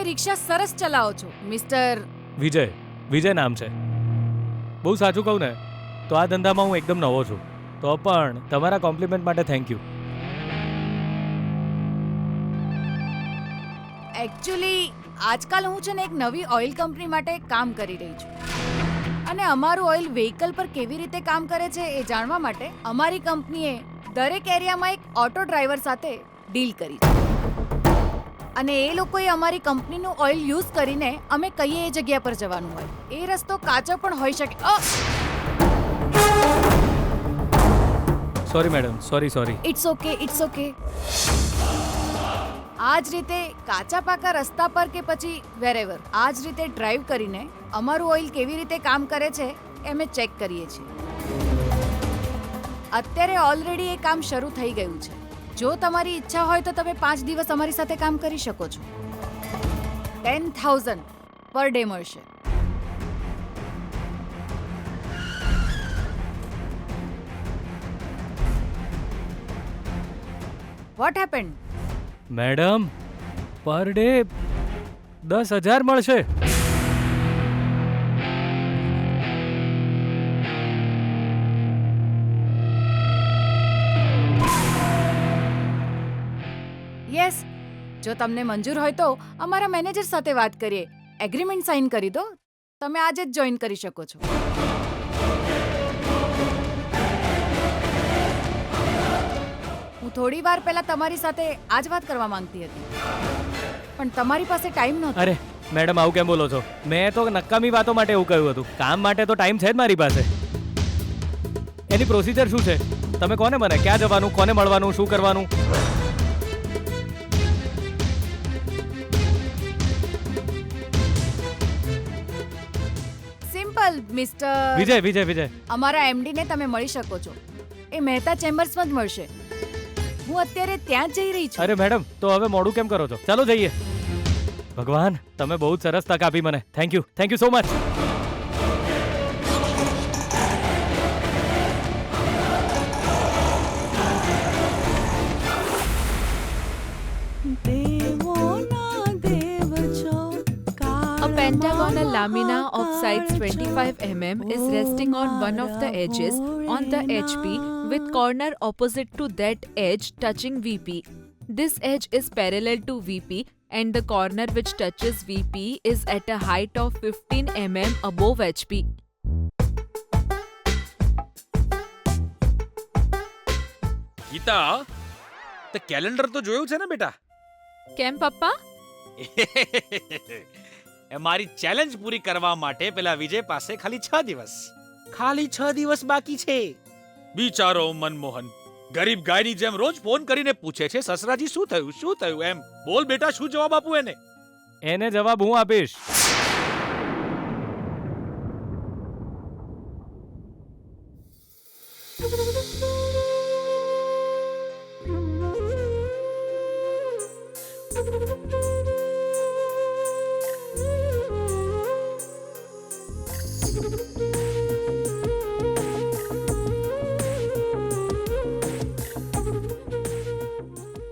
તમે રિક્ષા સરસ ચલાવો છો મિસ્ટર. વિજય નામ છે. બહુ સાચું કહું ને તો આ ધંધામાં હું એકદમ નવો છું, તો પણ તમારા કોમ્પ્લિમેન્ટ માટે થેન્ક યુ. એકચ્યુઅલી આજકાલ હું છે ને એક નવી ઓઇલ કંપની માટે કામ કરી રહી છું, અને અમારું ઓઇલ વ્હીકલ પર કેવી રીતે કામ કરે છે એ જાણવા માટે અમારી કંપનીએ દરેક એરિયામાં એક ઓટો ડ્રાઈવર સાથે ડીલ કરી છે, અને એ લોકોએ અમારી કંપનીનું ઓઇલ યુઝ કરીને અમે કઈએ એ જગ્યા પર જવાનું હોય એ રસ્તો કાચો પણ હોઈ શકે. Sorry madam, sorry. It's okay. આ જ રીતે કાચા પાકા રસ્તા પર કે પછી વેરેવર આ જ રીતે ડ્રાઈવ કરીને અમારું ઓઇલ કેવી રીતે કામ કરે છે એ અમે ચેક કરીએ છીએ. અત્યારે ઓલરેડી એ કામ શરૂ થઈ ગયું છે. જો તમારી ઈચ્છા હોય તો તમે 5 દિવસ અમારી સાથે કામ કરી શકો છો. 10,000 પર ડે મળશે. Vote happened? Madam, per day 10,000 મળશે. યસ, જો તમને મંજૂર હોય તો અમારા મેનેજર સાથે વાત કરીએ, એગ્રીમેન્ટ સાઇન કરી દો. તમે આજે જ જોઈન કરી શકો છો. હું થોડી વાર પહેલા તમારી સાથે આ જ વાત કરવા માંગતી હતી, પણ તમારી પાસે ટાઈમ નહોતો. અરે મેડમ, આવું કેમ બોલો છો? મેં તો નકામી વાતો માટે એવું કહ્યું હતું. કામ માટે તો ટાઈમ છે જ મારી પાસે. એની પ્રોસિજર શું છે તમે કોને મને? ક્યાં જવાનું, કોને મળવાનું, શું કરવાનું? સિમ્પલ મિસ્ટર વિજય. અમારા એમડી ને તમે મળી શકો છો. એ મહેતા ચેમ્બર્સમાં જ મળશે. હું અત્યારે ત્યાં જ જઈ રહી છું. અરે મેડમ, તો હવે મોડું કેમ કરો છો? ચાલો જઈએ. ભગવાન, તમે બહુ જ સરસ તક આપી મને. Thank you so much. A pentagonal lamina of size 25 mm is resting on one of the edges on the HP with corner opposite to that edge touching VP. This edge is parallel to VP and the corner which touches VP is at a height of 15 mm above HP. Gita, તે calendar તો જોયું છે ને બેટા? કેમ પપ્પા? એ મારી challenge પૂરી કરવા માટે પેલા વિજય પાસે ખાલી 6 દિવસ બાકી છે. બિચારો મનમોહન ગરીબ ગાયની જેમ રોજ ફોન કરીને પૂછે છે, સસરાજી શું થયું એમ. બોલ બેટા, શું જવાબ આપું એને? એને જવાબ હું આપીશ.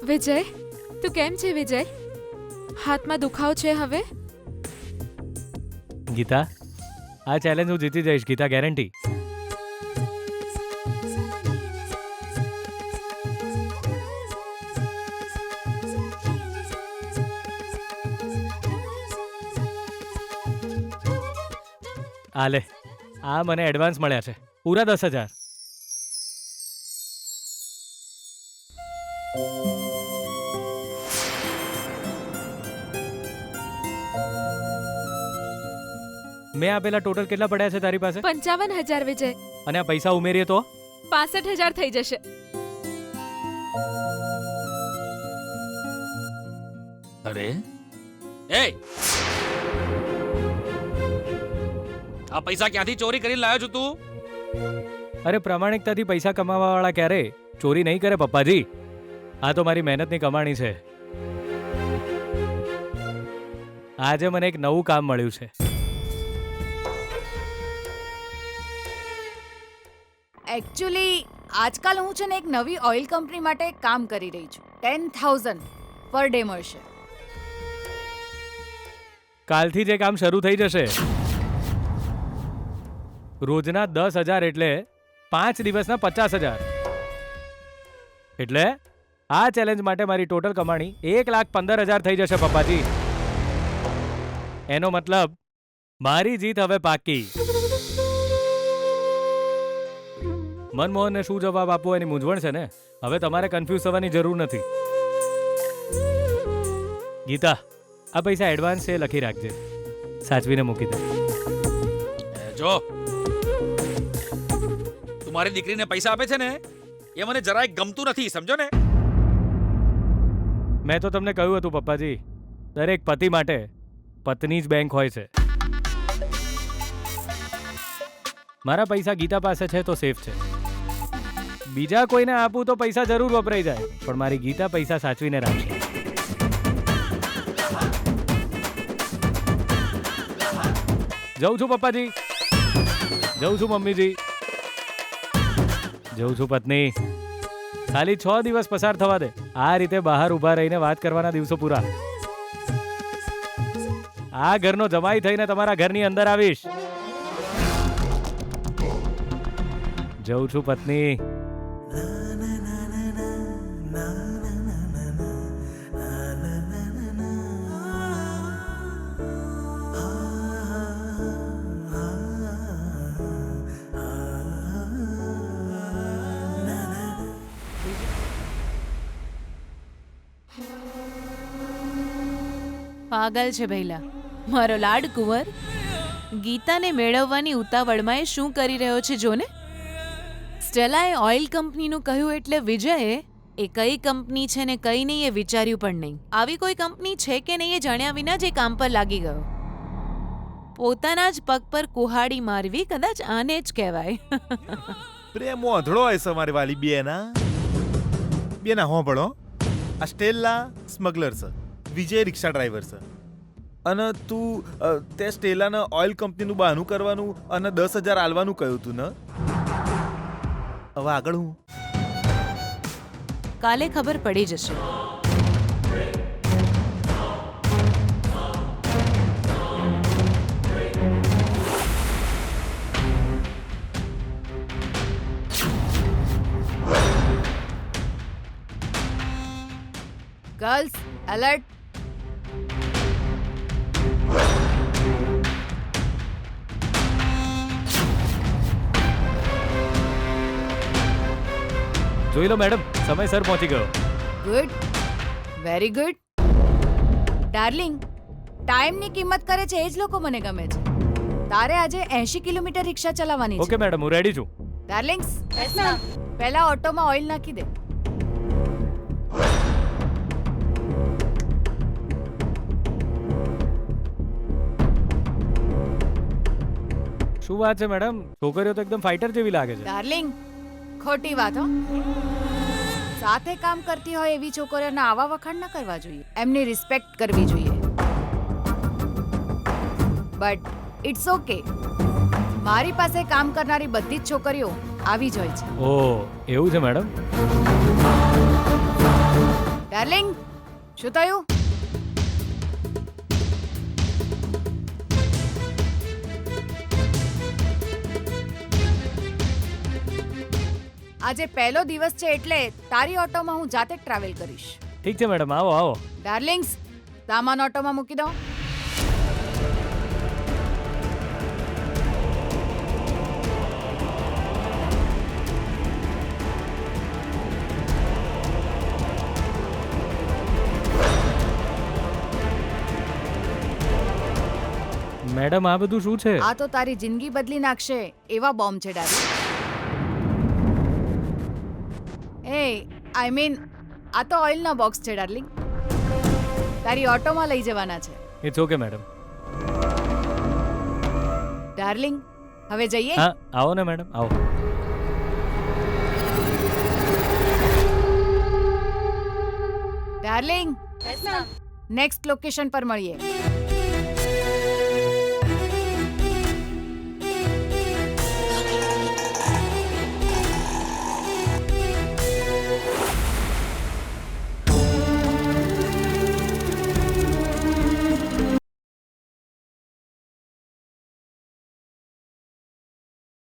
વિજય, તું કેમ છે વિજય? હાથમાં દુખાવો છે હવે? ગીતા, આ ચેલેન્જ હું જીતી જઈશ. ગીતા, ગેરંટી. આ લે, આ મને એડવાન્સ મળ્યા છે પૂરા 10,000. મેં આપેલા ટોટલ કેટલા પડ્યા છે તારી પાસે? 55,000 વિજય. અને આ પૈસા ઉમેરીએ તો 65,000 થઈ જશે. અરે એ આ પૈસા ક્યાંથી ચોરી કરીને લાવ્યો છું તું? અરે પ્રામાણિકતાથી પૈસા કમાવા વાળા ક્યારે ચોરી નહીં કરે પપ્પાજી. આ તો મારી મહેનતની કમાણી છે. આજે મને એક નવું કામ મળ્યું છે. એકચ્યુઅલી આજકાલ હું છે ને એક નવી ઓઇલ કંપની માટે કામ કરી રહી છું. 10,000 પર ડે મળશે. કાલથી જે કામ શરૂ થઈ જશે. રોજના 10,000 એટલે 5 દિવસના 50,000. એટલે આ ચેલેન્જ માટે મારી ટોટલ કમાણી 1,15,000 થઈ જશે પપ્પાજી. એનો મતલબ મારી જીત હવે પાકી. મનમોહનને શું જવાબ આપવો એની મૂંઝવણ છે ને. હવે તમારે કન્ફ્યુઝ થવાની જરૂર નથી. ગીતા, આ પૈસા એડવાન્સ છે, લખી રાખજે. સાચવીને મૂકી દે. જો તું મારી દીકરીને પૈસા આપે છે ને એ મને જરાય ગમતું નથી, સમજો ને. મેં તો તમને કહ્યું હતું પપ્પાજી, દરેક પતિ માટે પત્ની જ બેંક હોય છે. મારા પૈસા ગીતા પાસે છે તો સેફ છે. બીજા કોઈને આપું તો પૈસા જરૂર વપરાઈ જાય, પણ મારી ગીતા પૈસા સાચવીને રાખશે. જઉં છું પપ્પાજી, જઉં છું મમ્મીજી, જઉં છું પત્ની. ખાલી 6 દિવસ પસાર થવા દે. આ રીતે બહાર ઊભા રહીને વાત કરવાના દિવસો પૂરા. આ ઘરનો જમાઈ થઈને તમારા ઘરની અંદર આવીશ. જઉં છું પત્ની. પાગલ છે ભૈલા મારો લાડ કુંવર. ગીતાને મેળવવાની ઉતાવળમાં એ શું કરી રહ્યો છે જોને. સ્ટેલાએ ઓઇલ કંપનીનું કહ્યું એટલે વિજયે એ કઈ કંપની છે ને કઈ નહીં એ વિચાર્યું પણ નહીં. આવી કોઈ કંપની છે કે નહીં એ જાણ્યા વિના જ એ કામ પર લાગી ગયો. પોતાના જ પગ પર કુહાડી મારવી કદાચ આને જ કહેવાય. પ્રેમો અધળો હોય છે મારી વાલી બેના. બેના હોંભળો, આ સ્ટેલા સ્મગલર છે, વિજય રિક્ષા ડ્રાઈવર છે, અને તું તે સ્ટેલાને ઓઇલ કંપનીનું બહાનું કરવાનું અને 10,000 આલવાનું કહ્યું તું ને. હવે આગળ હું કાલે ખબર પડી જશે. Girls alert. જોઈ લો મેડમ, સમયસર પહોંચી ગયો. Good, very good. ડાર્લિંગ, ટાઈમની કિંમત કરે છે એ જ લોકો મને ગમે છે. તારે આજે 80 કિલોમીટર રિક્ષા ચલાવવાની છે. ઓકે મેડમ, હું રેડી છું. ડાર્લિંગ્સ, પહેલા ઓટોમાં ઓઇલ નાખી દે. શું વાત છે મેડમ, છોકરીઓ તો એકદમ ફાઇટર જેવી લાગે છે. ડાર્લિંગ, ખોટી વાત હો. સાથે કામ કરતી હોય એવી છોકરીઓના આવા વખાણ ન કરવા જોઈએ. એમની રિસ્પેક્ટ કરવી જોઈએ. But it's okay. મારી પાસે કામ કરનારી બધી જ છોકરીઓ આવી જ હોય છે. ઓહ, એવું છે મેડમ. ડાર્લિંગ, શું થયું? આજે પહેલો દિવસ છે એટલે તારી ઓટોમાં હું જાતે જ ટ્રાવેલ કરીશ. ઠીક છે મેડમ, આવો આવો. ડાર્લિંગ્સ, સામાન ઓટોમાં મૂકી દો. મેડમ, આ બધું શું છે? આ તો તારી જિંદગી બદલી નાખશે એવા બોમ્બ છે ડાર્લિંગ. એ આઈ મીન આ તો ઓઇલના બોક્સ છે ડાર્લિંગ. તારી ઓટોમાં લઈ જવાના છે. It's okay madam. ડાર્લિંગ, હવે જઈએ. હા, આવો ને મેડમ, આવો. ડાર્લિંગ, નેક્સ્ટ લોકેશન પર મળીએ.